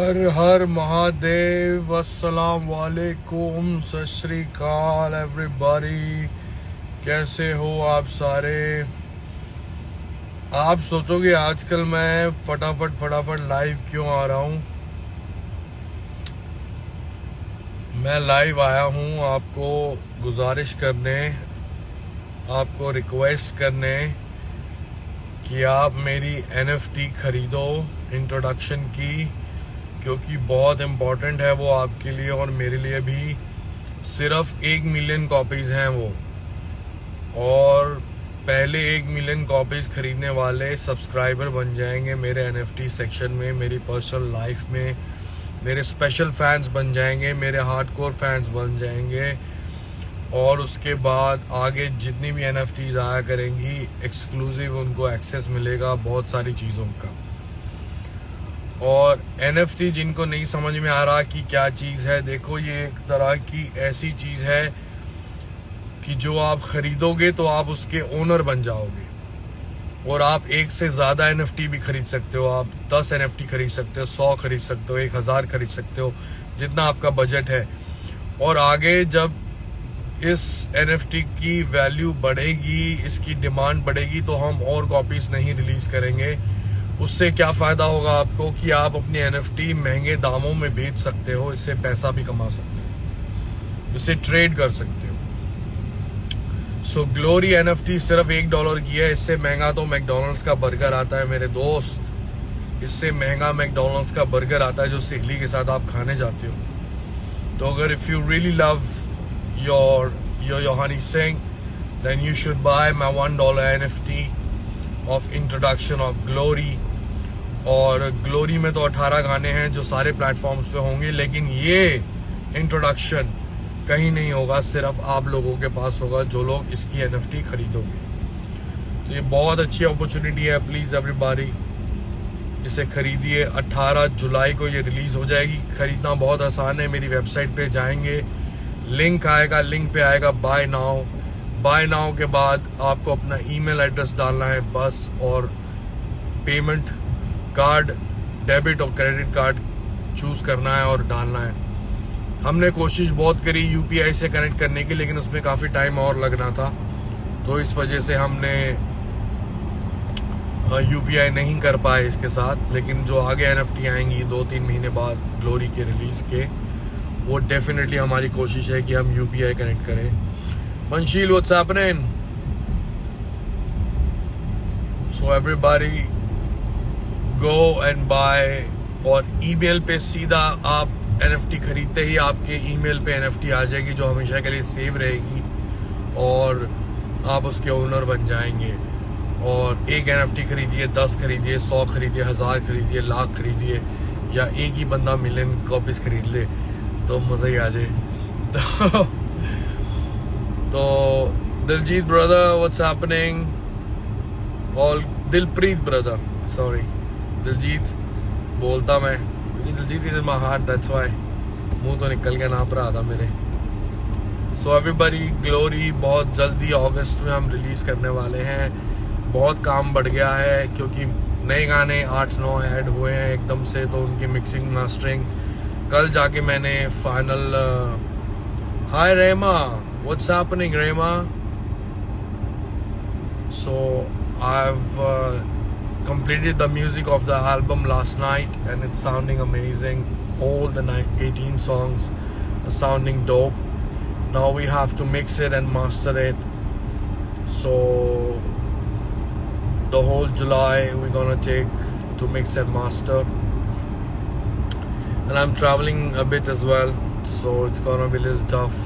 हर हर महादेव, अस्सलाम वालेकुम, सत श्री अकाल एवरीबॉडी। कैसे हो आप सारे? आप सोचोगे आजकल मैं फटाफट लाइव क्यों आ रहा हूँ। मैं लाइव आया हूँ आपको गुजारिश करने, आपको रिक्वेस्ट करने कि आप मेरी NFT खरीदो इंट्रोडक्शन की, क्योंकि बहुत इम्पोर्टेंट है वो आपके लिए और मेरे लिए भी। सिर्फ 1 मिलियन कॉपीज़ हैं वो, और पहले 1 मिलियन कॉपीज़ खरीदने वाले सब्सक्राइबर बन जाएंगे मेरे NFT सेक्शन में, मेरी पर्सनल लाइफ में, मेरे स्पेशल फैंस बन जाएंगे, मेरे हार्डकोर फैंस बन जाएंगे। और उसके बाद आगे जितनी भी NFTs आया करेंगी एक्सक्लूसिव उनको एक्सेस मिलेगा बहुत सारी चीज़ों का। और NFT जिनको नहीं समझ में आ रहा कि क्या चीज़ है, देखो ये एक तरह की ऐसी चीज़ है कि जो आप खरीदोगे तो आप उसके ओनर बन जाओगे, और आप एक से ज़्यादा NFT भी खरीद सकते हो। आप 10 NFT खरीद सकते हो, 100 खरीद सकते हो, 1000 खरीद सकते हो, जितना आपका बजट है। और आगे जब इस NFT की वैल्यू बढ़ेगी, इसकी डिमांड बढ़ेगी, तो हम और कॉपीज़ नहीं रिलीज़ करेंगे। उससे क्या फ़ायदा होगा आपको कि आप अपनी NFT महंगे दामों में बेच सकते हो, इससे पैसा भी कमा सकते हो, इससे ट्रेड कर सकते हो। सो ग्लोरी NFT सिर्फ $1 की है। इससे महंगा तो मैकडोनल्ड्स का बर्गर आता है मेरे दोस्त, इससे महंगा मैकडोनल्ड्स का बर्गर आता है जो सहेली के साथ आप खाने जाते हो। तो अगर if you really love your Honey Singh, then you should buy my $1 NFT of introduction of Glory। और ग्लोरी में तो 18 गाने हैं जो सारे प्लेटफॉर्म्स पे होंगे, लेकिन ये इंट्रोडक्शन कहीं नहीं होगा, सिर्फ आप लोगों के पास होगा जो लोग इसकी NFT खरीदोगे। तो ये बहुत अच्छी अपॉर्चुनिटी है, प्लीज़ एवरीबॉडी इसे खरीदिए। 18 जुलाई को ये रिलीज़ हो जाएगी। खरीदना बहुत आसान है, मेरी वेबसाइट पे जाएंगे, लिंक आएगा, लिंक पे आएगा बाय नाउ। बाय नाउ के बाद आपको अपना ईमेल एड्रेस डालना है बस, और पेमेंट कार्ड, डेबिट और क्रेडिट कार्ड चूज़ करना है और डालना है। हमने कोशिश बहुत करी UPI से कनेक्ट करने की, लेकिन उसमें काफ़ी टाइम और लगना था, तो इस वजह से हमने UPI नहीं कर पाए इसके साथ। लेकिन जो आगे NFT आएंगी 2-3 महीने बाद ग्लोरी के रिलीज़ के, वो डेफिनेटली हमारी कोशिश है कि हम UPI कनेक्ट करें। Manshil, what's happening? So everybody go and bye. और ईमेल पे सीधा आप NFT खरीदते ही आपके ईमेल पे NFT आ जाएगी जो हमेशा के लिए सेव रहेगी, और आप उसके ओनर बन जाएंगे। और एक NFT खरीदिए, 10 खरीदिए, 100 खरीदिए, 1000 खरीदिए, लाख खरीदिए, या एक ही बंदा मिलियन कॉपीज खरीद ले तो मज़ा ही आ जाए। तो Diljit brother, what's happening? All Dilpreet brother, sorry Diljit बोलता मैं, क्योंकि Diljit is my heart, that's why. मुंह तो निकल गया ना भरा था मेरे। सो एवरीबॉडी, ग्लोरी बहुत जल्दी अगस्त में हम रिलीज़ करने वाले हैं। बहुत काम बढ़ गया है क्योंकि नए गाने 8-9 ऐड हुए हैं एकदम से, तो उनकी मिक्सिंग मास्टरिंग कल जाके मैंने final. Hi Rema, what's happening Rema? So I've completed the music of the album last night and it's sounding amazing. All the 18 songs are sounding dope. Now we have to mix it and master it. So the whole July we're gonna take to mix and master. And I'm traveling a bit as well, so it's gonna be a little tough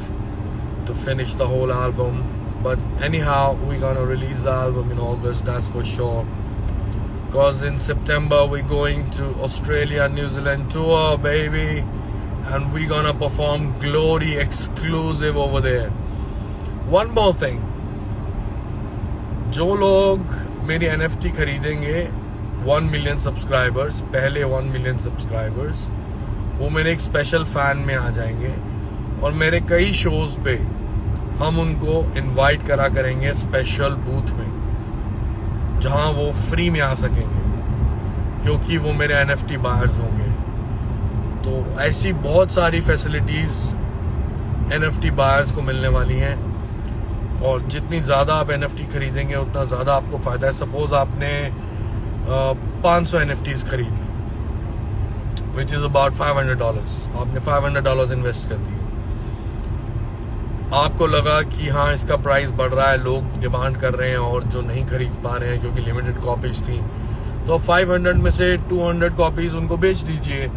to finish the whole album. But anyhow, we're gonna release the album in August, that's for sure. Because in September we're going to Australia, New Zealand tour, baby. And we're gonna perform Glory exclusive over there. One more thing. जो लोग मेरी NFT खरीदेंगे 1 million subscribers, पहले 1 million subscribers, वो मेरे एक special fan में आ जाएंगे। और मेरे कई शोज़ पे हम उनको इनवाइट करा करेंगे स्पेशल बूथ में, जहां वो फ्री में आ सकेंगे, क्योंकि वो मेरे NFT बायर्स होंगे। तो ऐसी बहुत सारी फैसिलिटीज़ NFT बायर्स को मिलने वाली हैं, और जितनी ज़्यादा आप NFT खरीदेंगे उतना ज़्यादा आपको फ़ायदा है। सपोज़ आपने 500 NFTs खरीद ली, विच इज़ अबाउट $500, आपने $500 इन्वेस्ट कर दिए। आपको लगा कि हाँ इसका प्राइस बढ़ रहा है, लोग डिमांड कर रहे हैं और जो नहीं खरीद पा रहे हैं क्योंकि लिमिटेड कॉपीज थी, तो 500 में से 200 कॉपीज उनको बेच दीजिए।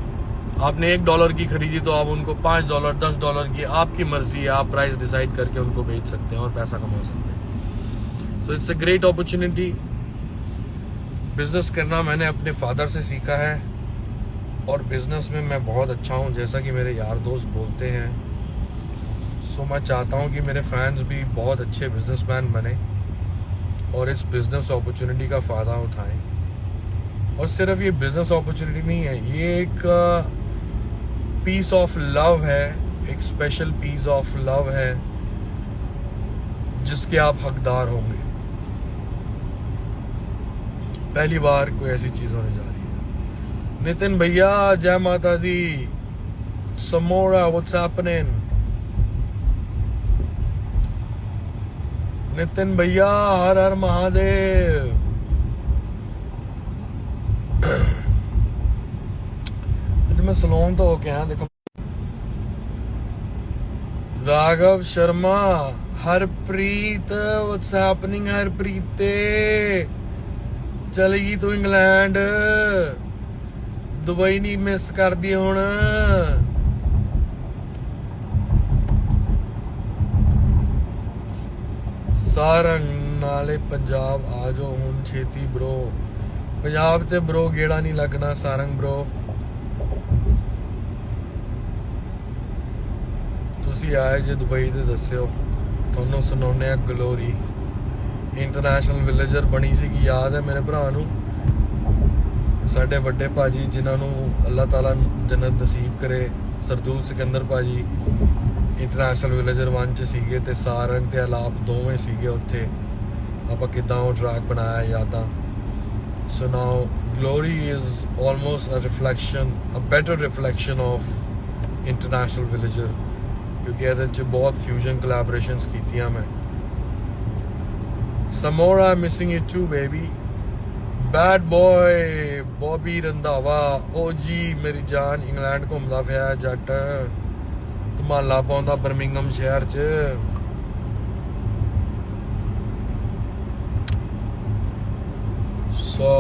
आपने $1 की खरीदी तो आप उनको $5, $10 की, आपकी मर्जी है, आप प्राइस डिसाइड करके उनको बेच सकते हैं और पैसा कमा सकते हैं। So it's a great opportunity. Business करना मैंने अपने फादर से सीखा है, और बिजनेस में मैं बहुत अच्छा हूँ, जैसा कि मेरे यार दोस्त बोलते हैं। सो मैं चाहता हूँ कि मेरे फैंस भी बहुत अच्छे बिजनेसमैन बने और इस बिजनेस अपॉर्चुनिटी का फ़ायदा उठाएं। और सिर्फ ये बिजनेस अपॉर्चुनिटी नहीं है, ये एक पीस ऑफ लव है, एक स्पेशल पीस ऑफ लव है जिसके आप हकदार होंगे। पहली बार कोई ऐसी चीज होने जा रही है। नितिन भैया जय माता दी। समोरा व्हाट्स हैपनिंग? नितिन भैया हर हर महादेव। मैं सलोन तो होके आया, देखो। Raghav Sharma, Harpreet what's happening? हरप्रीत चलेगी तू इंग्लैंड, दुबई नहीं मिस कर दी हुण। सारंग नाले पंजाब आ जाओ हुण छेती ब्रो। पंजाब ते ब्रो गेड़ा नहीं लगना सारंग ब्रो। तुसी आए जे दुबई ते दस्सिओ, तुहानू सुनाउने ग्लोरी। इंटरनेशनल विलेजर बनी सी, याद है मेरे भरा नू, साडे वड्डे भाजी जिन्होंने अल्लाह ताला जन्नत नसीब करे, सरदूल सिकंदर भाजी इंटरनेशनल विलेजर 1 च सीगे ते सारंग ते अलाप दोवें सीगे उत्थे। आपां किदां ओह ट्रैक बनाया यादां। So now glory is almost a reflection, a better reflection of international villager, क्योंकि ਇਹਦੇ ਚ बहुत फ्यूजन कोलैबोरेशंस कीतियां मैं। समोरा missing you too baby. Bad boy Bobby Randhawa, ओ जी मेरी जान, इंग्लैंड घूमदा फिया जट, धमाला पाउंदा बर्मिंघम शहर च। So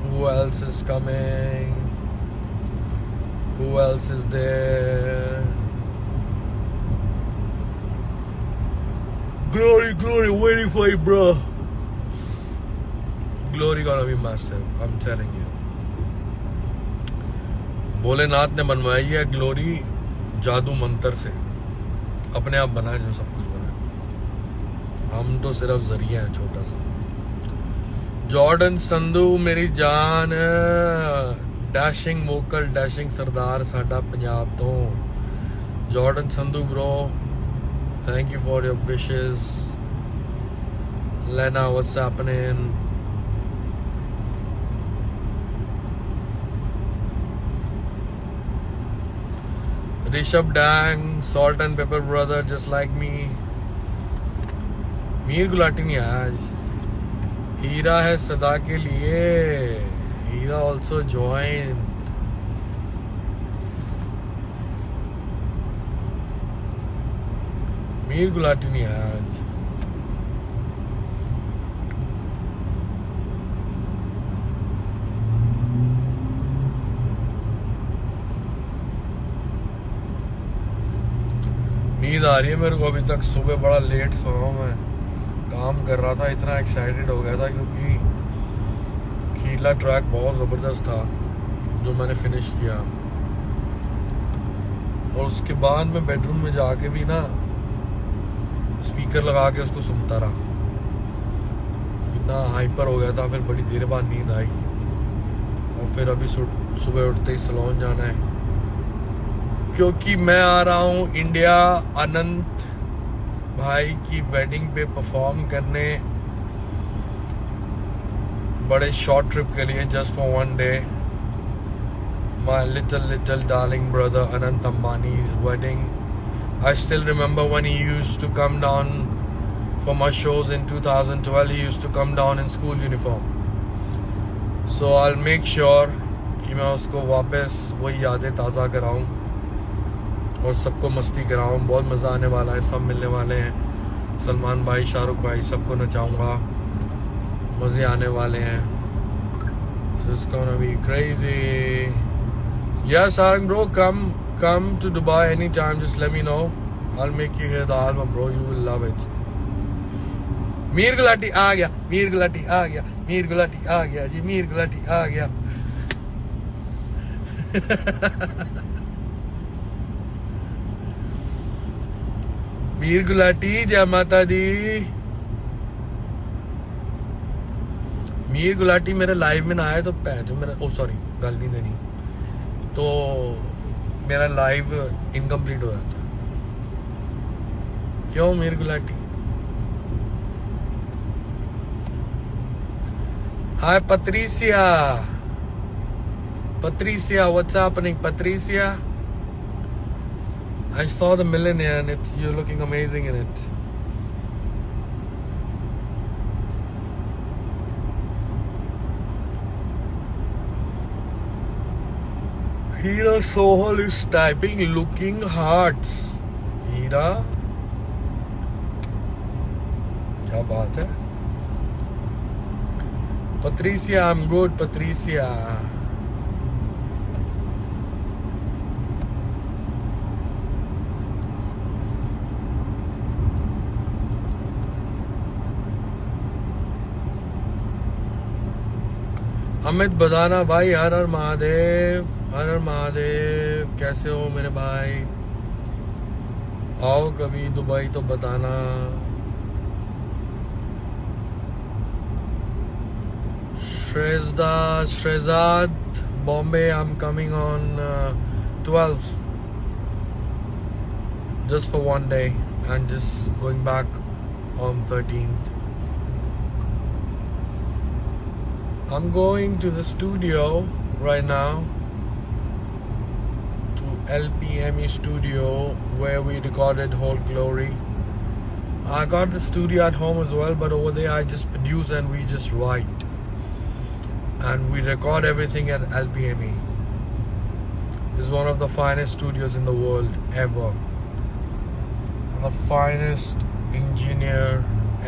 who else is coming? Who else is there? Glory, waiting for you, bro. Glory gonna be massive, I'm telling you. Bholenath ने बनवाई है ग्लोरी जादू मंत्र से, अपने आप बना जो सब कुछ बना, हम तो सिर्फ जरिया है छोटा सा। जॉर्डन संधू मेरी जान, डैशिंग वोकल, डैशिंग सरदार साडा पंजाब तो। Jordan Sandhu bro, thank you for your wishes. Lena, what's happening? Rishabh Dang, salt and pepper brother, just like me. Mir Gulati नहीं आया आज। हीरा है सदा के लिए, हीरा also joined. मीर गुलाटी नहीं आया आज। नींद आ रही है मेरे को अभी तक, सुबह बड़ा लेट सोया मैं, काम कर रहा था, इतना एक्साइटेड हो गया था क्योंकि खीला ट्रैक बहुत ज़बरदस्त था जो मैंने फिनिश किया। और उसके बाद मैं बेडरूम में जाके भी ना स्पीकर लगा के उसको सुनता रहा, इतना हाइपर हो गया था। फिर बड़ी देर बाद नींद आई और फिर अभी सुबह उठते ही सलोन जाना है क्योंकि मैं आ रहा हूँ इंडिया अनंत भाई की वेडिंग पे परफॉर्म करने, बड़े शॉर्ट ट्रिप के लिए, just for 1 day. my little darling brother Anant Ambani's wedding. I still remember when he used to come down for my shows in 2012. He used to come down in school uniform. So I'll make sure कि मैं उसको वापस वही यादें ताज़ा कराऊं और सबको मस्ती कराऊं. बहुत मज़ा आने वाला है. सब मिलने वाले हैं. सलमान भाई, शाहरुख भाई, सबको नचाऊंगा. मज़े आने वाले हैं. So it's gonna be crazy. Yes, Sarang bro, come to Dubai anytime. Just let me know. I'll make you hear the album, bro. You will love it. Mir Gulati आ गया, मीर गुलाटी आ गया, मीर गुलाटी आ गया जी, मीर गुलाटी आ गया. मीर गुलाटी, जय माता दी. मीर गुलाटी मेरे लाइव में ना आए तो पैंचो मेरा, ओ सॉरी गल नहीं देनी, तो मेरा लाइव इनकम्प्लीट हो जाता. क्यों मीर गुलाटी? हाय Patricia. Patricia, what's happening, Patricia? I saw the millionaire and you're looking amazing in it. Hira Sohal is typing looking hearts. Hira, क्या बात है? Patricia, I'm good, Patricia. Amit बदाना भाई, हर हर महादेव, हर हर महादेव. कैसे हो मेरे भाई? आओ कभी दुबई तो बताना. Shehzad, Bombay, I'm coming on 12th. Just for one day and just going back on 13th. I'm going to the studio right now, to LPME studio where we recorded Whole Glory. I got the studio at home as well, but over there I just produce and we just write. And we record everything at LPME. It's one of the finest studios in the world ever. And the finest engineer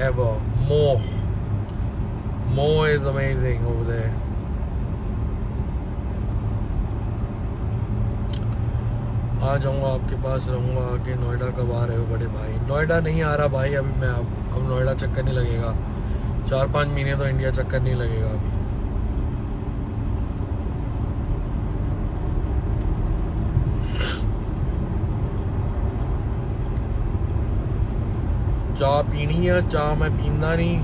ever. Mo is amazing over there. आ जाऊंगा आपके पास, रहूंगा आके. नोएडा कब आ रहे हो बड़े भाई? नोएडा नहीं आ रहा भाई अभी मैं. अब नोएडा चक्कर नहीं लगेगा. 4-5 महीने तो इंडिया चक्कर नहीं लगेगा अभी. चाह पीनी है, चाह मैं पींदा नहीं.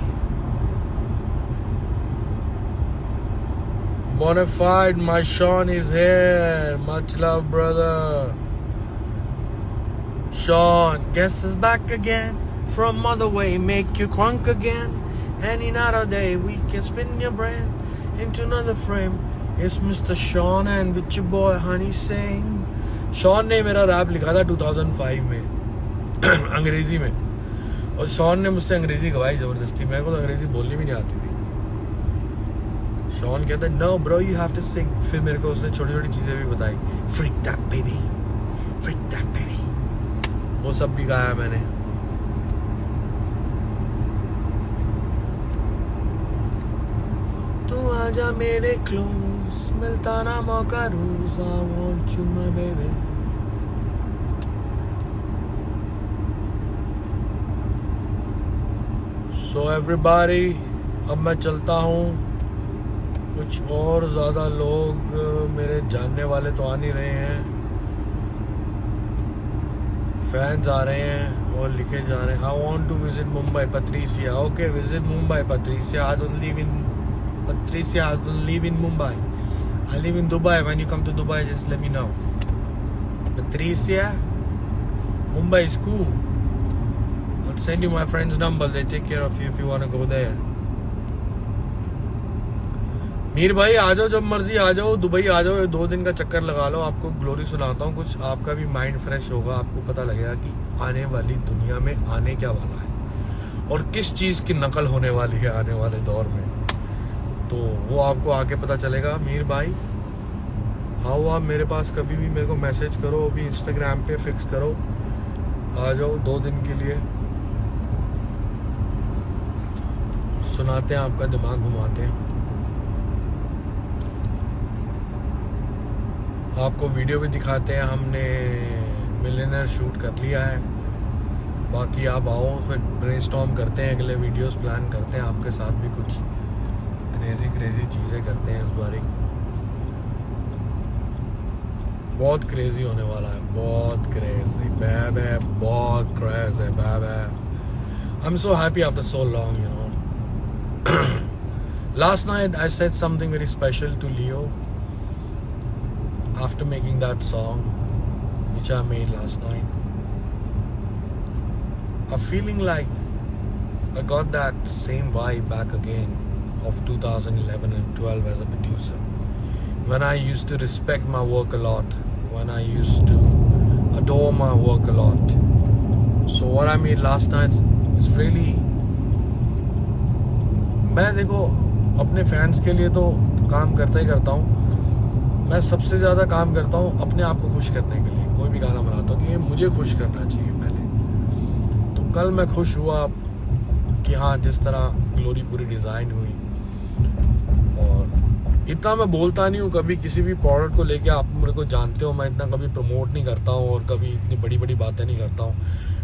Bonafide, my Sean is here. Much love, brother. Sean, guess is back again. From other way, make you crunk again. Any another day, we can spin your brain into another frame. It's Mr. Sean and with your boy Honey Singh. Sean ने मेरा rap लिखा था 2005 में अंग्रेजी में. और Shawn ने मुझसे अंग्रेजी गवाई जबरदस्ती. मेरे को तो अंग्रेजी बोलनी भी नहीं आती थी. शॉन कहता है no bro you have to sing. फिर मेरे को उसने छोटी छोटी चीजें भी बताई. Freak that baby, freak that baby, वो सब भी गाया मैंने. तू आजा मेरे क्लोज, मिलता ना मौका रोज. I want you my baby. So everybody, अब मैं चलता हूँ. कुछ और ज़्यादा लोग मेरे जानने वाले तो आ नहीं रहे हैं. फैंस आ रहे हैं और लिखे जा रहे हैं. I want to visit Mumbai. Patricia, okay, visit Mumbai, Patricia. I don't live in Patricia. I don't live in Mumbai. I live in Dubai. When you come to Dubai, just let me know. Patricia, Mumbai is cool. I'll send you my friend's number. They take care of you if you want to go there. Mir भाई आ जाओ, जब मर्जी आ जाओ, Dubai आ जाओ, 2 दिन का चक्कर लगा लो, आपको ग्लोरी सुनाता हूँ कुछ, आपका भी माइंड फ्रेश होगा, आपको पता लगेगा कि आने वाली दुनिया में आने क्या वाला है और किस चीज़ की नकल होने वाली है आने वाले दौर में। तो वो आपको आके पता चलेगा। मीर भाई आओ, आप मेरे पास कभी भी मेरे को मैसेज करो, अभी इंस्टाग्राम पे फिक्स करो, आ जाओ 2 दिन के लिए, सुनाते हैं, आपका दिमाग घुमाते हैं, आपको वीडियो भी दिखाते हैं। हमने मिलियनर शूट कर लिया है, बाकी आप आओ, फिर ब्रेनस्टॉर्म करते हैं, अगले वीडियोस प्लान करते हैं, आपके साथ भी कुछ क्रेजी चीज़ें करते हैं इस बारी। बहुत क्रेजी होने वाला है, बहुत क्रेजी बैबे, बहुत क्रेज है babe. I am so happy after so long, you know. Last night I said something very special to Leo after making that song which I made last night. I'm feeling like I got that same vibe back again of 2011 and 12 as a producer, when I used to respect my work a lot, when I used to adore my work a lot. So what I made last night is really, मैं देखो अपने fans के लिए तो काम करता ही करता हूँ, मैं सबसे ज़्यादा काम करता हूँ अपने आप को खुश करने के लिए। कोई भी गाना बनाता हूँ कि ये मुझे खुश करना चाहिए पहले। तो कल मैं खुश हुआ कि हाँ, जिस तरह ग्लोरी पूरी डिज़ाइन हुई, और इतना मैं बोलता नहीं हूँ कभी किसी भी प्रोडक्ट को लेके, आप मेरे को जानते हो, मैं इतना कभी प्रमोट नहीं करता हूँ और कभी इतनी बड़ी बड़ी बातें नहीं करता हूँ।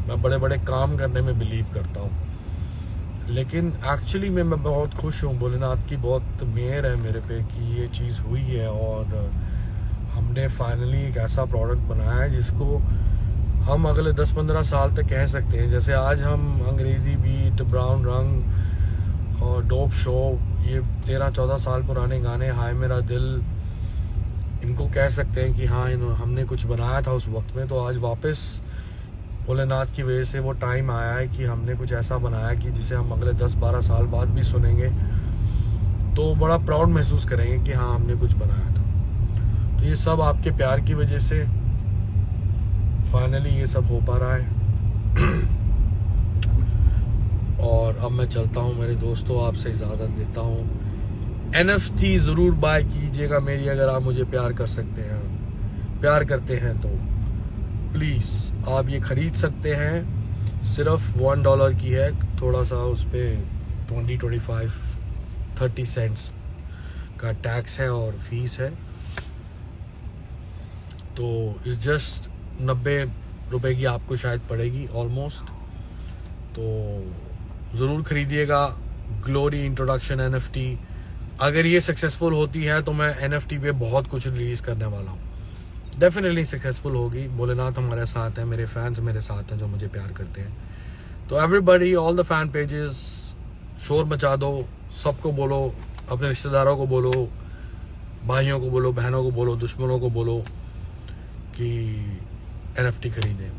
मैं बड़े बड़े काम करने में बिलीव करता हूँ, लेकिन एक्चुअली मैं बहुत खुश हूँ। भोलेनाथ की बहुत मेहर है मेरे पे कि ये चीज़ हुई है, और हमने फाइनली एक ऐसा प्रोडक्ट बनाया है जिसको हम अगले 10-15 साल तक कह सकते हैं। जैसे आज हम अंग्रेज़ी बीट, ब्राउन रंग और डोप शो, ये 13-14 साल पुराने गाने, हाय मेरा दिल, इनको कह सकते हैं कि हाँ, हमने कुछ बनाया था उस वक्त में। तो आज वापस भोलेनाथ की वजह से वो टाइम आया है कि हमने कुछ ऐसा बनाया कि जिसे हम अगले 10-12 साल बाद भी सुनेंगे तो बड़ा प्राउड महसूस करेंगे कि हाँ, हमने कुछ बनाया था। तो ये सब आपके प्यार की वजह से फाइनली ये सब हो पा रहा है। और अब मैं चलता हूँ मेरे दोस्तों, आपसे इजाज़त लेता हूँ। NFT ज़रूर बाय कीजिएगा मेरी, अगर आप मुझे प्यार कर सकते हैं, प्यार करते हैं तो प्लीज़ आप ये ख़रीद सकते हैं। सिर्फ $1 की है, थोड़ा सा उस पर 20-25-30 सेंट्स का टैक्स है और फीस है, तो इस जस्ट 90 रुपए की आपको शायद पड़ेगी ऑलमोस्ट। तो ज़रूर ख़रीदिएगा ग्लोरी इंट्रोडक्शन NFT। अगर ये सक्सेसफुल होती है तो मैं NFT पे बहुत कुछ रिलीज़ करने वाला हूँ, डेफिनेटली सक्सेसफुल होगी। भोलेनाथ हमारे साथ हैं, मेरे फैंस मेरे साथ हैं जो मुझे प्यार करते हैं। तो everybody, all the fan pages, शोर मचा दो, सबको बोलो, अपने रिश्तेदारों को बोलो, भाइयों को बोलो, बहनों को बोलो, दुश्मनों को बोलो कि NFT खरीदें।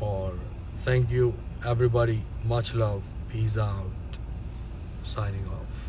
और thank you everybody, much love, peace out, signing off.